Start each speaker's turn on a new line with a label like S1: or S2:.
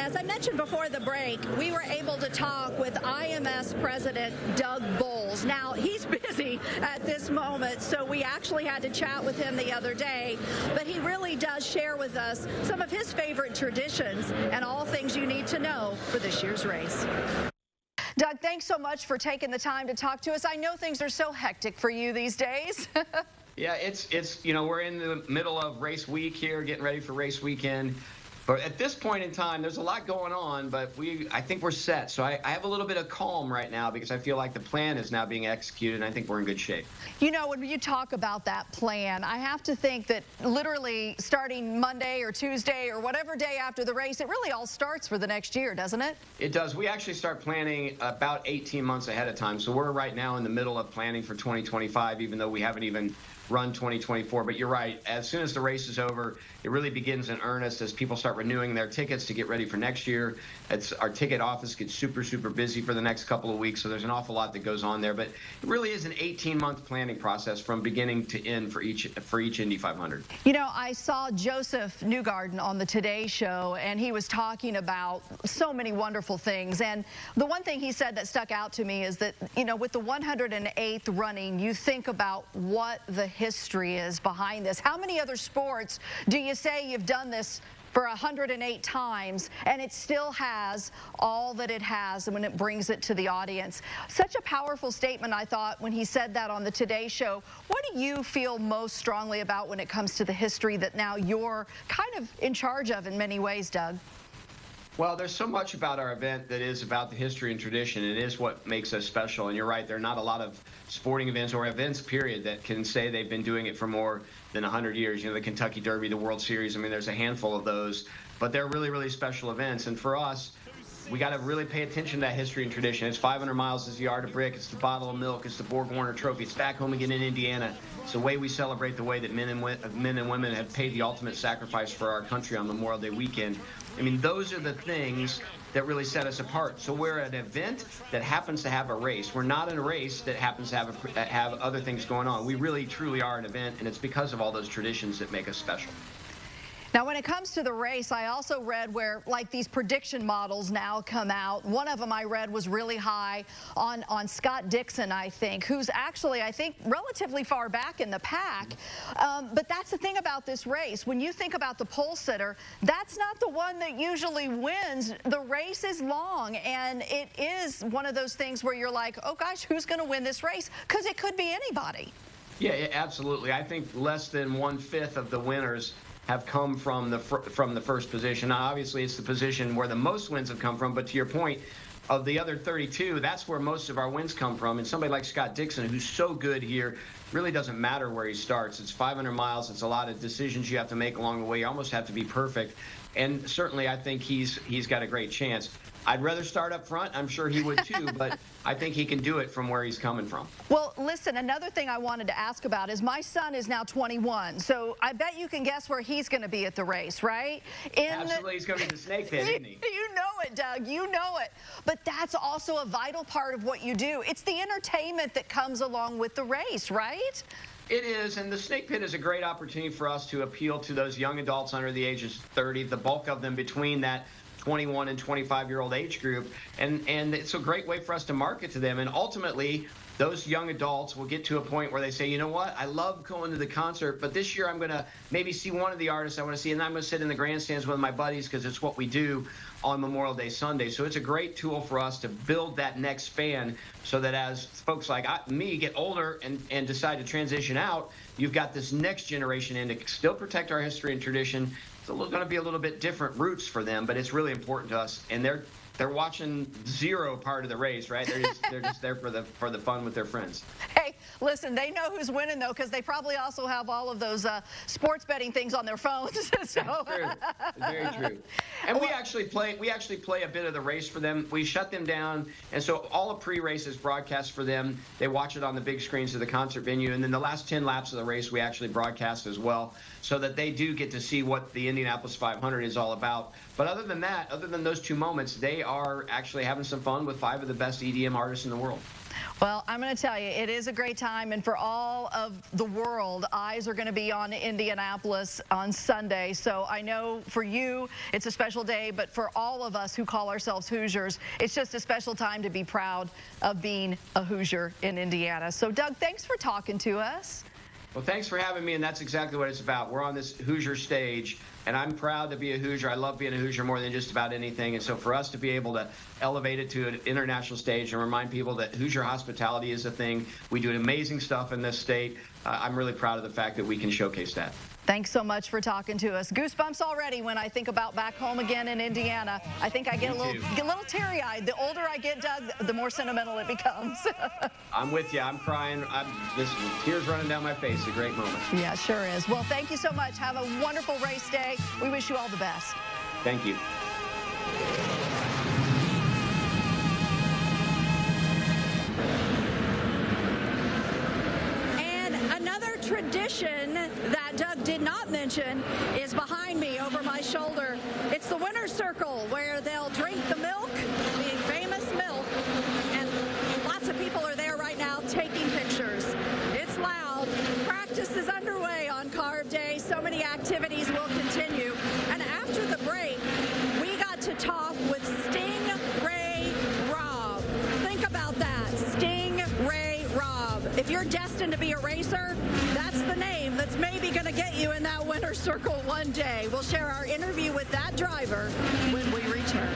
S1: As I mentioned before the break, we were able to talk with IMS President Doug Boles. Now, he's busy at this moment, so we actually had to chat with him the other day, but he really does share with us some of his favorite traditions and all things you need to know for this year's race. Doug, thanks so much for taking the time to talk to us. I know things are so hectic for you these days.
S2: Yeah, it's we're in the middle of race week here, getting ready for race weekend. But at this point in time, there's a lot going on, but I think we're set. So I have a little bit of calm right now because I feel like the plan is now being executed, and I think we're in good shape.
S1: You know, when you talk about that plan, I have to think that literally starting Monday or Tuesday or whatever day after the race, it really all starts for the next year, doesn't it?
S2: It does. We actually start planning about 18 months ahead of time. So we're right now in the middle of planning for 2025, even though we haven't even run 2024. But you're right. As soon as the race is over, it really begins in earnest as people start renewing their tickets to get ready for next year. Our ticket office gets super busy for the next couple of weeks, so there's an awful lot that goes on there. But it really is an 18-month planning process from beginning to end for each Indy 500.
S1: You know, I saw Joseph Newgarden on the Today Show, and he was talking about so many wonderful things. And the one thing he said that stuck out to me is that, you know, with the 108th running, you think about what the history is behind this. How many other sports do you say you've done this for 108 times and it still has all that it has when it brings it to the audience? Such a powerful statement, I thought, when he said that on the Today Show. What do you feel most strongly about when it comes to the history that now you're kind of in charge of in many ways, Doug?
S2: Well, there's so much about our event that is about the history and tradition. It is what makes us special. And you're right, there are not a lot of sporting events or events, period, that can say they've been doing it for more than 100 years. You know, the Kentucky Derby, the World Series, I mean, there's a handful of those. But they're really special events. And for us, we got to really pay attention to that history and tradition. It's 500 miles, it's the yard of brick, it's the bottle of milk, it's the Borg Warner Trophy. It's back home again in Indiana. It's the way we celebrate the way that men and women have paid the ultimate sacrifice for our country on Memorial Day weekend. I mean, those are the things that really set us apart. So we're at an event that happens to have a race. We're not in a race that happens to have other things going on. We really, truly are an event, and it's because of all those traditions that make us special.
S1: Now, when it comes to the race, I also read where, like, these prediction models now come out. One of them I read was really high on Scott Dixon, I think, who's actually, I think, relatively far back in the pack. But that's the thing about this race. When you think about the pole sitter, that's not the one that usually wins. The race is long, and it is one of those things where you're like, oh, gosh, who's going to win this race? Because it could be anybody.
S2: Yeah, absolutely. I think less than 1/5 of the winners have come from the first position. Now, obviously, it's the position where the most wins have come from, but to your point, of the other 32, that's where most of our wins come from. And somebody like Scott Dixon, who's so good here, really doesn't matter where he starts. It's 500 miles. It's a lot of decisions you have to make along the way. You almost have to be perfect. And certainly, I think he's got a great chance. I'd rather start up front. I'm sure he would too, but I think he can do it from where he's coming from.
S1: Well, listen, another thing I wanted to ask about is my son is now 21, so I bet you can guess where he's going to be at the race, right?
S2: Absolutely, he's going to be the snake pit, isn't he?
S1: You know it, Doug. You know it. But that's also a vital part of what you do. It's the entertainment that comes along with the race, right?
S2: It is, and the snake pit is a great opportunity for us to appeal to those young adults under the age of 30, the bulk of them between that 21 and 25-year-old age group, and it's a great way for us to market to them. And ultimately, those young adults will get to a point where they say, you know what, I love going to the concert, but this year I'm going to maybe see one of the artists I want to see, and I'm going to sit in the grandstands with my buddies because it's what we do on Memorial Day Sunday. So it's a great tool for us to build that next fan so that as folks like me get older and decide to transition out, you've got this next generation in to still protect our history and tradition. It's going to be a little bit different roots for them, but it's really important to us. And they're watching zero part of the race, right? They're just there for the fun with their friends.
S1: Hey, listen, they know who's winning though, because they probably also have all of those sports betting things on their phones. So.
S2: True. Very true. And we actually play a bit of the race for them. We shut them down, and so all the pre-race is broadcast for them. They watch it on the big screens of the concert venue, and then the last 10 laps of the race we actually broadcast as well, so that they do get to see what the Indianapolis 500 is all about. But other than that, other than those two moments, they are actually having some fun with 5 of the best EDM artists in the world.
S1: Well, I'm going to tell you, it is a great time, and for all of the world, eyes are going to be on Indianapolis on Sunday. So I know for you, it's a special day, but for all of us who call ourselves Hoosiers, it's just a special time to be proud of being a Hoosier in Indiana. So, Doug, thanks for talking to us.
S2: Well, thanks for having me, and that's exactly what it's about. We're on this Hoosier stage, and I'm proud to be a Hoosier. I love being a Hoosier more than just about anything, and so for us to be able to elevate it to an international stage and remind people that Hoosier hospitality is a thing, we do amazing stuff in this state. I'm really proud of the fact that we can showcase that.
S1: Thanks so much for talking to us. Goosebumps already when I think about back home again in Indiana. I think I get a little teary-eyed. The older I get, Doug, the more sentimental it becomes.
S2: I'm with you. I'm crying. This tears running down my face. A great moment.
S1: Yeah, sure is. Well, thank you so much. Have a wonderful race day. We wish you all the best.
S2: Thank you.
S3: Tradition that Doug did not mention is behind me over my shoulder. It's the winner's circle where they'll drink the milk, the famous milk, and lots of people are there right now taking pictures. It's loud. Practice is underway on Carb Day. So many activities will continue. And after the break, we got to talk with Stingray Rob. Think about that, Stingray Rob. If you're destined to be a racer, that's the name that's maybe going to get you in that winner's circle one day. We'll share our interview with that driver when we return.